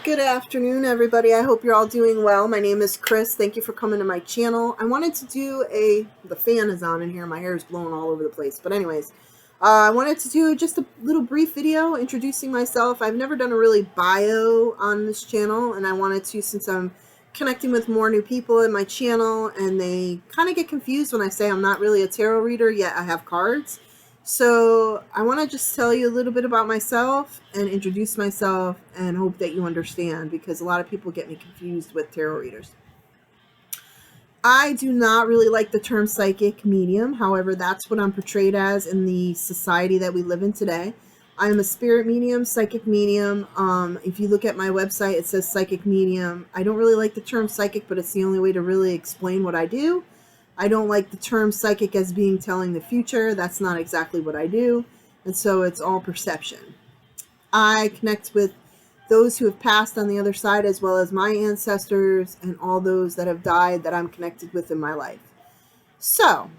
Good afternoon, everybody. I hope you're all doing well. My name is Chris. Thank you for coming to my channel. I wanted to do the fan is on in here. My hair is blowing all over the place. But anyways, I wanted to do just a little brief video introducing myself. I've never done a really bio on this channel, and I wanted to, since I'm connecting with more new people in my channel, and they kind of get confused when I say I'm not really a tarot reader, yet I have cards. So I want to just tell you a little bit about myself and introduce myself and hope that you understand, because a lot of people get me confused with tarot readers. I do not really like the term psychic medium. However, that's what I'm portrayed as in the society that we live in today. I am a spirit medium, psychic medium. If you look at my website, it says psychic medium. I don't really like the term psychic, but it's the only way to really explain what I do. I don't like the term psychic as being telling the future. That's not exactly what I do. And so it's all perception. I connect with those who have passed on the other side, as well as my ancestors and all those that have died that I'm connected with in my life. So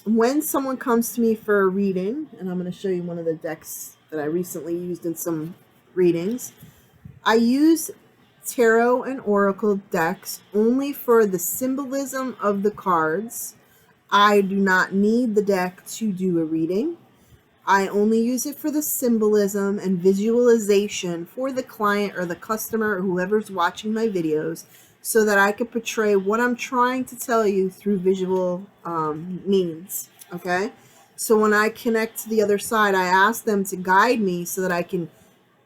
when someone comes to me for a reading, and I'm going to show you one of the decks that I recently used in some readings, I use tarot and oracle decks only for the symbolism of the cards. I do not need the deck to do a reading. I only use it for the symbolism and visualization for the client or the customer or whoever's watching my videos, so that I can portray what I'm trying to tell you through visual means. Okay, so when I connect to the other side, I ask them to guide me so that I can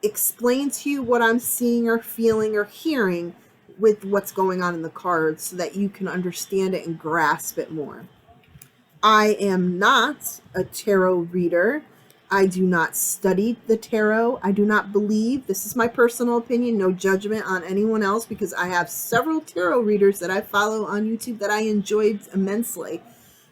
explain to you what I'm seeing or feeling or hearing with what's going on in the cards, so that you can understand it and grasp it more. I am not a tarot reader. I do not study the tarot. I do not believe, this is my personal opinion, no judgment on anyone else, because I have several tarot readers that I follow on YouTube that I enjoyed immensely.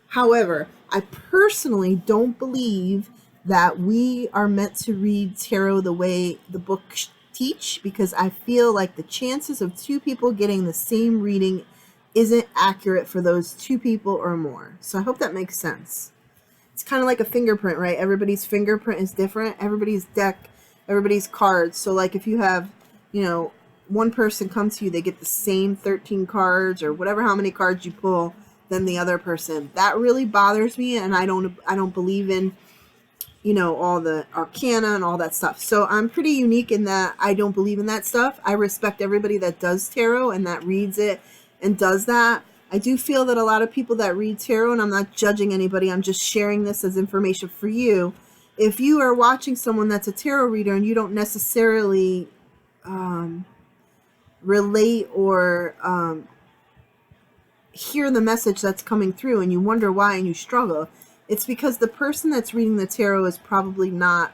However, I personally don't believe that we are meant to read tarot the way the books teach, because I feel like the chances of two people getting the same reading isn't accurate for those two people or more. So I hope that makes sense. It's kind of like a fingerprint, right? Everybody's fingerprint is different. Everybody's deck, everybody's cards. So like if you have, one person come to you, they get the same 13 cards or whatever, how many cards you pull than the other person. That really bothers me, and I don't believe in all the arcana and all that stuff. So I'm pretty unique in that I don't believe in that stuff. I respect everybody that does tarot and that reads it and does that. I do feel that a lot of people that read tarot, and I'm not judging anybody, I'm just sharing this as information for you. If you are watching someone that's a tarot reader and you don't necessarily relate or hear the message that's coming through, and you wonder why and you struggle, it's because the person that's reading the tarot is probably not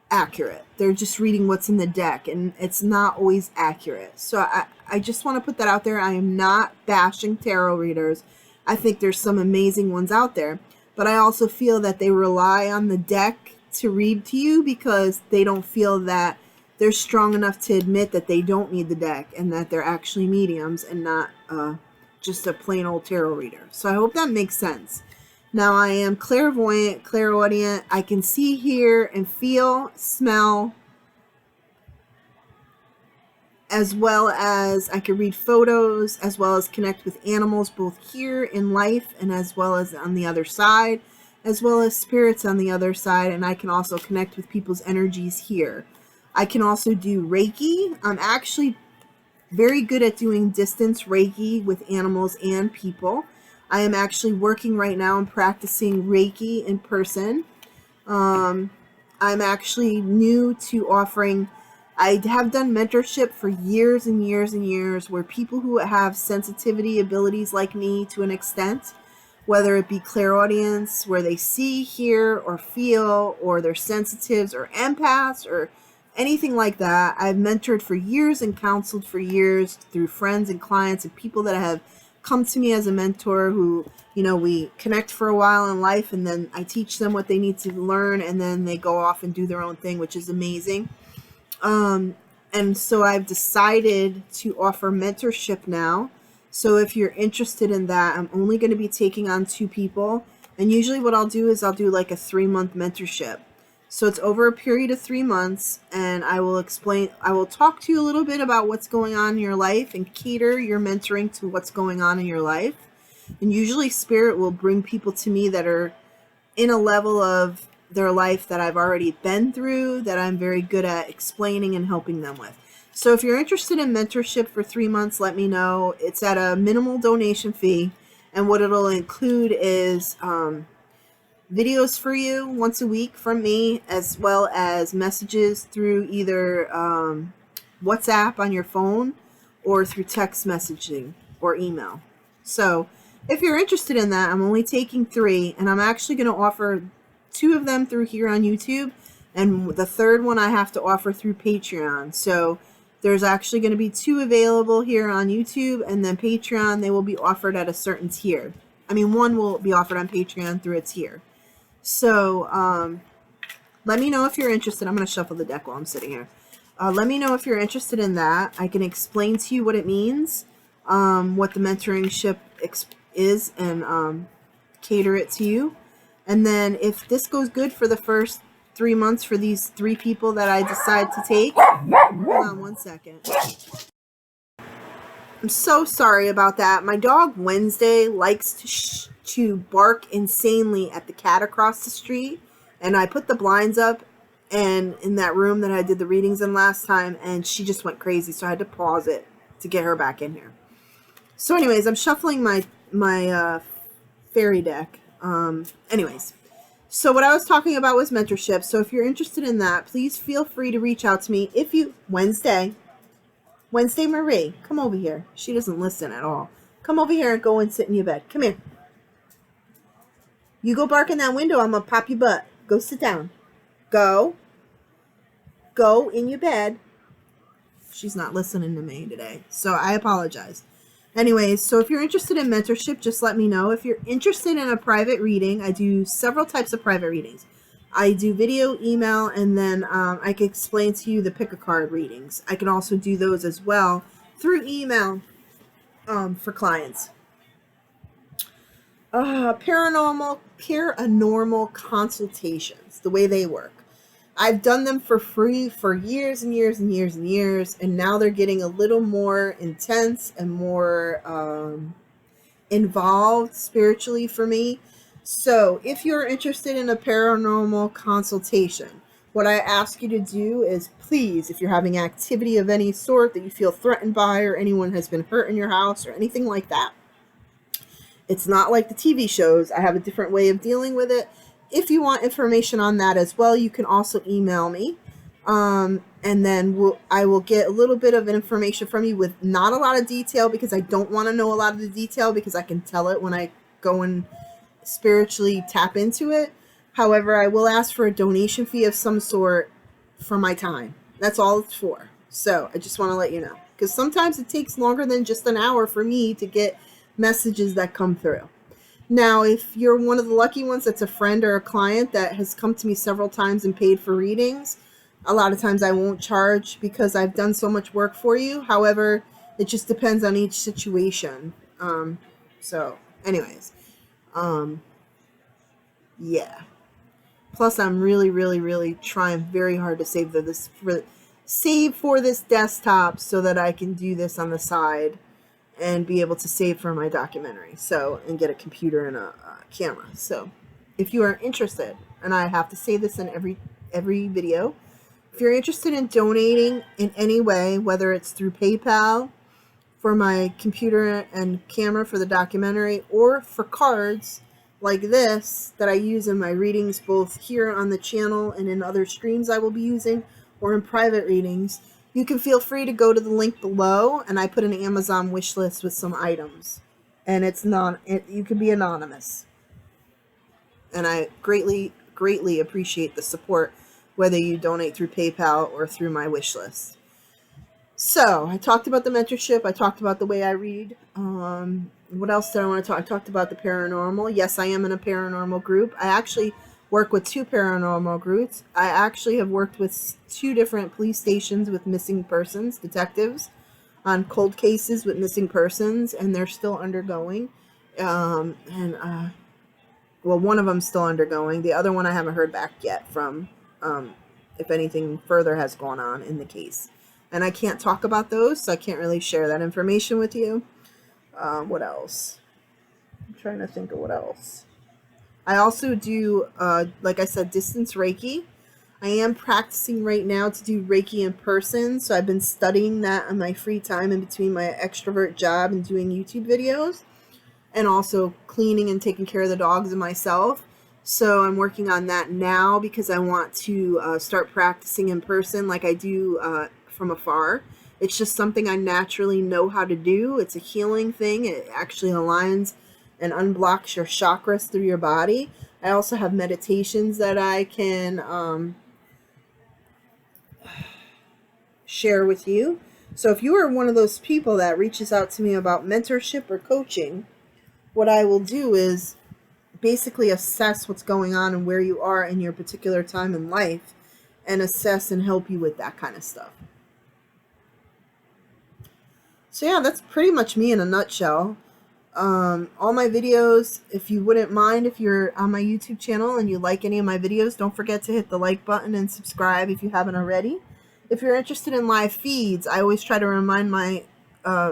accurate. They're just reading what's in the deck, and it's not always accurate. So I just want to put that out there. I am not bashing tarot readers. I think there's some amazing ones out there, but I also feel that they rely on the deck to read to you because they don't feel that they're strong enough to admit that they don't need the deck and that they're actually mediums and not just a plain old tarot reader. So I hope that makes sense. Now, I am clairvoyant, clairaudient. I can see, hear, and feel, smell, as well as I can read photos, as well as connect with animals, both here in life and as well as on the other side, as well as spirits on the other side. And I can also connect with people's energies here. I can also do Reiki. I'm actually very good at doing distance Reiki with animals and people. I am actually working right now and practicing Reiki in person. I'm actually new to offering. I have done mentorship for years and years and years, where people who have sensitivity abilities like me to an extent, whether it be clairaudience, where they see, hear, or feel, or they're sensitives or empaths or anything like that, I've mentored for years and counseled for years through friends and clients and people that have come to me as a mentor who, we connect for a while in life, and then I teach them what they need to learn, and then they go off and do their own thing, which is amazing. And so I've decided to offer mentorship now. So if you're interested in that, I'm only going to be taking on 2 people. And usually what I'll do is I'll do like a 3-month mentorship. So it's over a period of 3 months, and I will talk to you a little bit about what's going on in your life and cater your mentoring to what's going on in your life. And usually Spirit will bring people to me that are in a level of their life that I've already been through, that I'm very good at explaining and helping them with. So if you're interested in mentorship for 3 months, let me know. It's at a minimal donation fee, and what it'll include is videos for you once a week from me, as well as messages through either WhatsApp on your phone or through text messaging or email. So if you're interested in that, I'm only taking 3, and I'm actually going to offer 2 of them through here on YouTube, and the third one I have to offer through Patreon. So there's actually going to be 2 available here on YouTube, and then Patreon, they will be offered at a certain tier. I mean, one will be offered on Patreon through a tier. So let me know if you're interested. I'm going to shuffle the deck while I'm sitting here. Let me know if you're interested in that. I can explain to you what it means, what the mentoringship is, and cater it to you. And then if this goes good for the first 3 months for these 3 people that I decide to take, hold on one second. I'm so sorry about that. My dog Wednesday likes to bark insanely at the cat across the street, and I put the blinds up and in that room that I did the readings in last time, and she just went crazy, so I had to pause it to get her back in here. So anyways, I'm shuffling my fairy deck. Anyways, so what I was talking about was mentorship. So if you're interested in that, please feel free to reach out to me. If you Wednesday Marie, come over here. She doesn't listen at all. Come over here and go and sit in your bed. Come here. You go bark in that window, I'm going to pop your butt. Go sit down. Go in your bed. She's not listening to me today, so I apologize. Anyways, so if you're interested in mentorship, just let me know. If you're interested in a private reading, I do several types of private readings. I do video, email, and then I can explain to you the pick a card readings. I can also do those as well through email for clients. Paranormal consultations, the way they work. I've done them for free for years and years and years and years, and now they're getting a little more intense and more involved spiritually for me. So if you're interested in a paranormal consultation, what I ask you to do is, please, if you're having activity of any sort that you feel threatened by, or anyone has been hurt in your house or anything like that, it's not like the TV shows. I have a different way of dealing with it. If you want information on that as well, you can also email me. And then I will get a little bit of information from you with not a lot of detail, because I don't want to know a lot of the detail, because I can tell it when I go and spiritually tap into it. However, I will ask for a donation fee of some sort for my time. That's all it's for. So I just want to let you know, because sometimes it takes longer than just an hour for me to get messages that come through. Now, if you're one of the lucky ones that's a friend or a client that has come to me several times and paid for readings, a lot of times I won't charge because I've done so much work for you. However, it just depends on each situation. So anyways, yeah. Plus, I'm really trying very hard to save for this desktop so that I can do this on the side and be able to save for my documentary. So, and get a computer and a camera. So, if you are interested, and I have to say this in every video, if you're interested in donating in any way, whether it's through PayPal for my computer and camera for the documentary, or for cards like this that I use in my readings, both here on the channel and in other streams I will be using, or in private readings, you can feel free to go to the link below, and I put an Amazon wish list with some items, and you can be anonymous, and I greatly appreciate the support, whether you donate through PayPal or through my wish list. So I talked about the mentorship. I talked about the way I read. What else did I want to talk? I talked about the paranormal. Yes, I am in a paranormal group. I actually work with 2 paranormal groups. I actually have worked with 2 different police stations with missing persons, detectives, on cold cases with missing persons, and they're still undergoing. Well, one of them's still undergoing. The other one I haven't heard back yet from, if anything further has gone on in the case. And I can't talk about those, so I can't really share that information with you. What else? I'm trying to think of what else. I also do, like I said, distance Reiki. I am practicing right now to do Reiki in person, so I've been studying that in my free time in between my extrovert job and doing YouTube videos, and also cleaning and taking care of the dogs and myself. So I'm working on that now because I want to start practicing in person like I do from afar. It's just something I naturally know how to do. It's a healing thing. It actually aligns and unblocks your chakras through your body. I also have meditations that I can share with you. So if you are one of those people that reaches out to me about mentorship or coaching, what I will do is basically assess what's going on and where you are in your particular time in life, and assess and help you with that kind of stuff. So yeah, that's pretty much me in a nutshell. All my videos, if you wouldn't mind, if you're on my YouTube channel and you like any of my videos, don't forget to hit the like button and subscribe if you haven't already. If you're interested in live feeds, I always try to remind my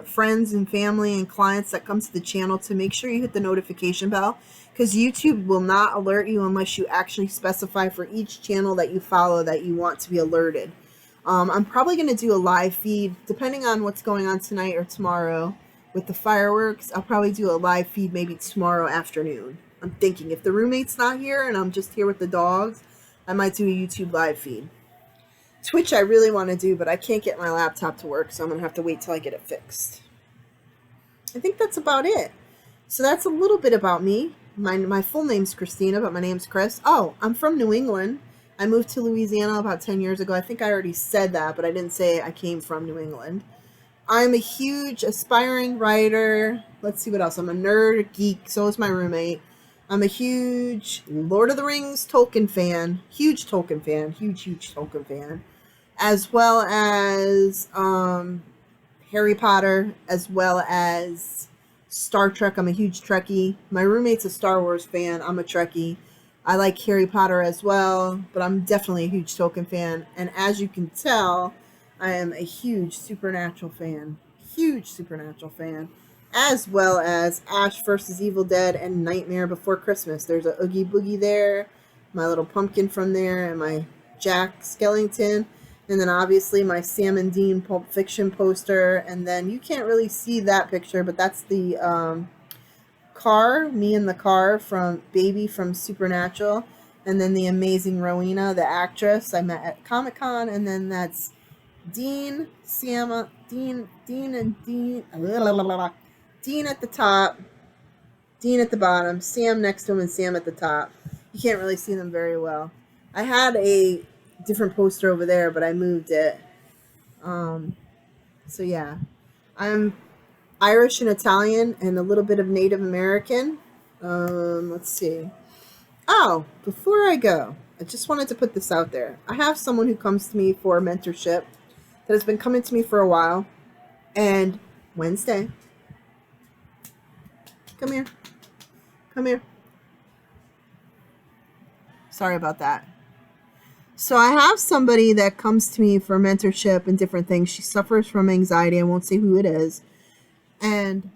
friends and family and clients that come to the channel to make sure you hit the notification bell, because YouTube will not alert you unless you actually specify for each channel that you follow that you want to be alerted. I'm probably going to do a live feed depending on what's going on tonight or tomorrow with the fireworks. I'll probably do a live feed maybe tomorrow afternoon. I'm thinking if the roommate's not here and I'm just here with the dogs, I might do a YouTube live feed. Twitch I really want to do, but I can't get my laptop to work, so I'm going to have to wait till I get it fixed. I think that's about it. So that's a little bit about me. My full name's Christina, but my name's Chris. Oh, I'm from New England. I moved to Louisiana about 10 years ago. I think I already said that, but I didn't say I came from New England. I'm a huge aspiring writer. Let's see what else. I'm a nerd, a geek. So is my roommate. I'm a huge Lord of the Rings Tolkien fan. Huge Tolkien fan. Huge Tolkien fan. As well as Harry Potter, as well as Star Trek. I'm a huge Trekkie. My roommate's a Star Wars fan. I'm a Trekkie. I like Harry Potter as well, but I'm definitely a huge Tolkien fan. And as you can tell, I am a huge Supernatural fan. Huge Supernatural fan. As well as Ash vs. Evil Dead and Nightmare Before Christmas. There's a Oogie Boogie there, my little pumpkin from there, and my Jack Skellington. And then obviously my Sam and Dean Pulp Fiction poster. And then you can't really see that picture, but that's the car, me in the car from Baby from Supernatural. And then the amazing Rowena, the actress I met at Comic-Con. And then that's Dean, Sam, Dean at the top, Dean at the bottom, Sam next to him, and Sam at the top. You can't really see them very well. I had a different poster over there, but I moved it. So yeah, I'm Irish and Italian and a little bit of Native American. Let's see. Oh, before I go, I just wanted to put this out there. I have someone who comes to me for mentorship that has been coming to me for a while. And Wednesday, come here. Come here. Sorry about that. So I have somebody that comes to me for mentorship and different things. She suffers from anxiety. I won't say who it is. And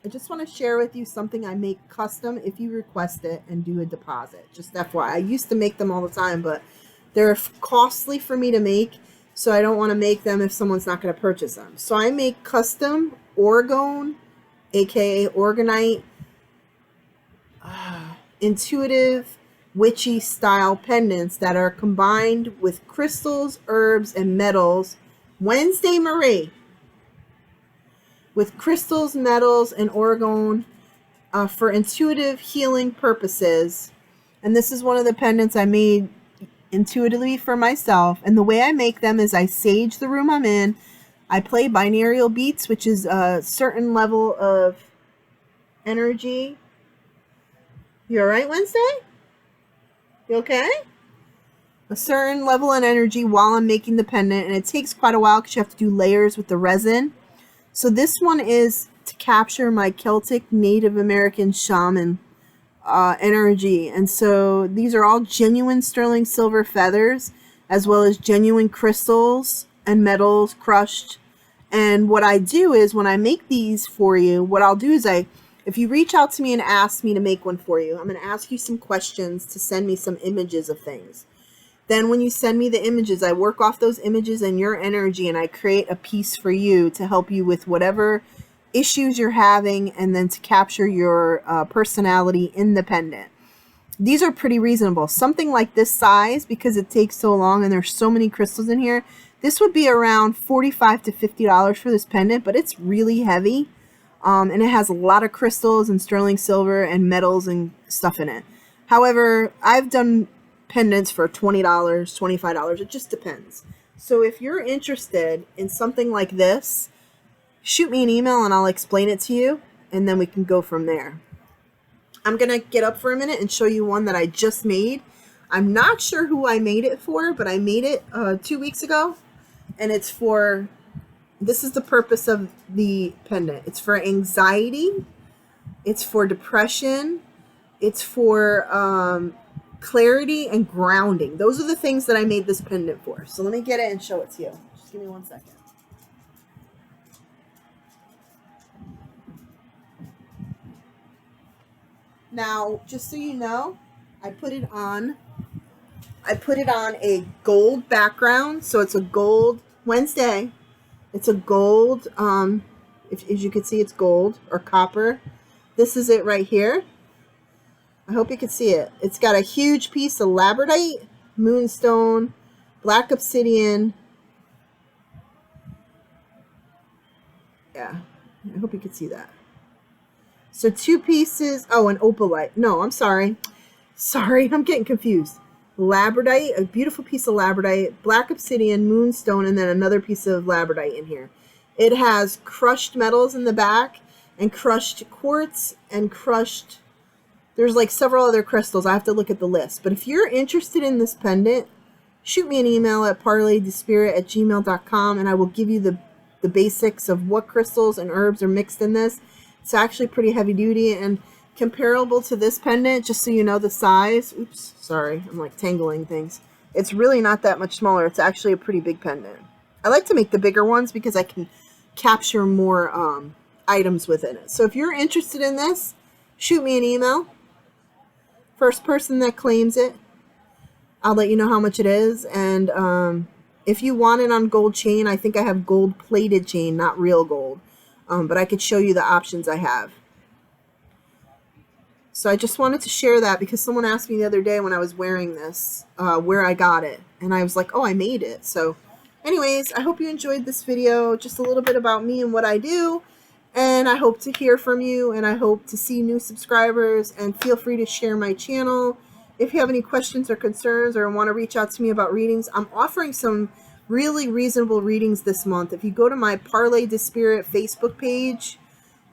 I just want to share with you something I make custom if you request it and do a deposit. Just FYI. I used to make them all the time, but they're costly for me to make. So I don't want to make them if someone's not going to purchase them. So I make custom orgone, aka orgonite, intuitive, witchy style pendants that are combined with crystals, herbs, and metals. Wednesday Marie. With crystals, metals, and orgone for intuitive healing purposes. And this is one of the pendants I made intuitively for myself. And the way I make them is I sage the room I'm in. I play binaural beats, which is a certain level of energy. You all right, Wednesday? You okay? A certain level of energy while I'm making the pendant. And it takes quite a while because you have to do layers with the resin. So this one is to capture my Celtic Native American shaman energy. And so these are all genuine sterling silver feathers. as well as genuine crystals and metals crushed. And what I do is when I make these for you, what I'll do is if you reach out to me and ask me to make one for you, I'm going to ask you some questions to send me some images of things. Then when you send me the images, I work off those images and your energy, and I create a piece for you to help you with whatever issues you're having, and then to capture your personality in the pendant. These are pretty reasonable. Something like this size, because it takes so long and there's so many crystals in here, this would be around $45 to $50 for this pendant, but it's really heavy. And it has a lot of crystals and sterling silver and metals and stuff in it. However, I've done pendants for $20, $25. It just depends. So if you're interested in something like this, shoot me an email and I'll explain it to you, and then we can go from there. I'm going to get up for a minute and show you one that I just made. I'm not sure who I made it for, but I made it 2 weeks ago. And it's for, this is the purpose of the pendant. It's for anxiety. It's for depression. It's for clarity and grounding. Those are the things that I made this pendant for. So let me get it and show it to you. Just give me 1 second. Now, just so you know, I put it on a gold background. So it's a gold Wednesday. It's a gold, as you can see, it's gold or copper. This is it right here. I hope you can see it. It's got a huge piece of labradorite, moonstone, black obsidian. Yeah, I hope you can see that. So 2 pieces. Oh, and opalite. No, I'm sorry. Sorry, I'm getting confused. Labradorite, a beautiful piece of labradorite, black obsidian, moonstone, and then another piece of labradorite in here. It has crushed metals in the back, and crushed quartz, and crushed, there's like several other crystals. I have to look at the list. But if you're interested in this pendant, shoot me an email at parlaythespirit@gmail.com, and I will give you the basics of what crystals and herbs are mixed in this. It's actually pretty heavy duty and comparable to this pendant, just so you know the size. Oops, sorry, I'm like tangling things. It's really not that much smaller. It's actually a pretty big pendant. I like to make the bigger ones because I can capture more items within it. So if you're interested in this, shoot me an email. First person that claims it, I'll let you know how much it is. And if you want it on gold chain, I think I have gold plated chain, not real gold. But I could show you the options I have. So I just wanted to share that because someone asked me the other day when I was wearing this, where I got it. And I was like, oh, I made it. So anyways, I hope you enjoyed this video. Just a little bit about me and what I do. And I hope to hear from you. And I hope to see new subscribers. And feel free to share my channel. If you have any questions or concerns or want to reach out to me about readings, I'm offering some really reasonable readings this month. If you go to my Parlay the Spirit Facebook page,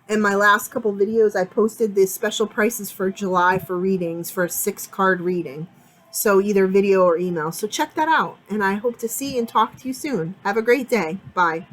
in my last couple videos, I posted the special prices for July for readings for a 6-card reading. So either video or email. So check that out. And I hope to see and talk to you soon. Have a great day. Bye.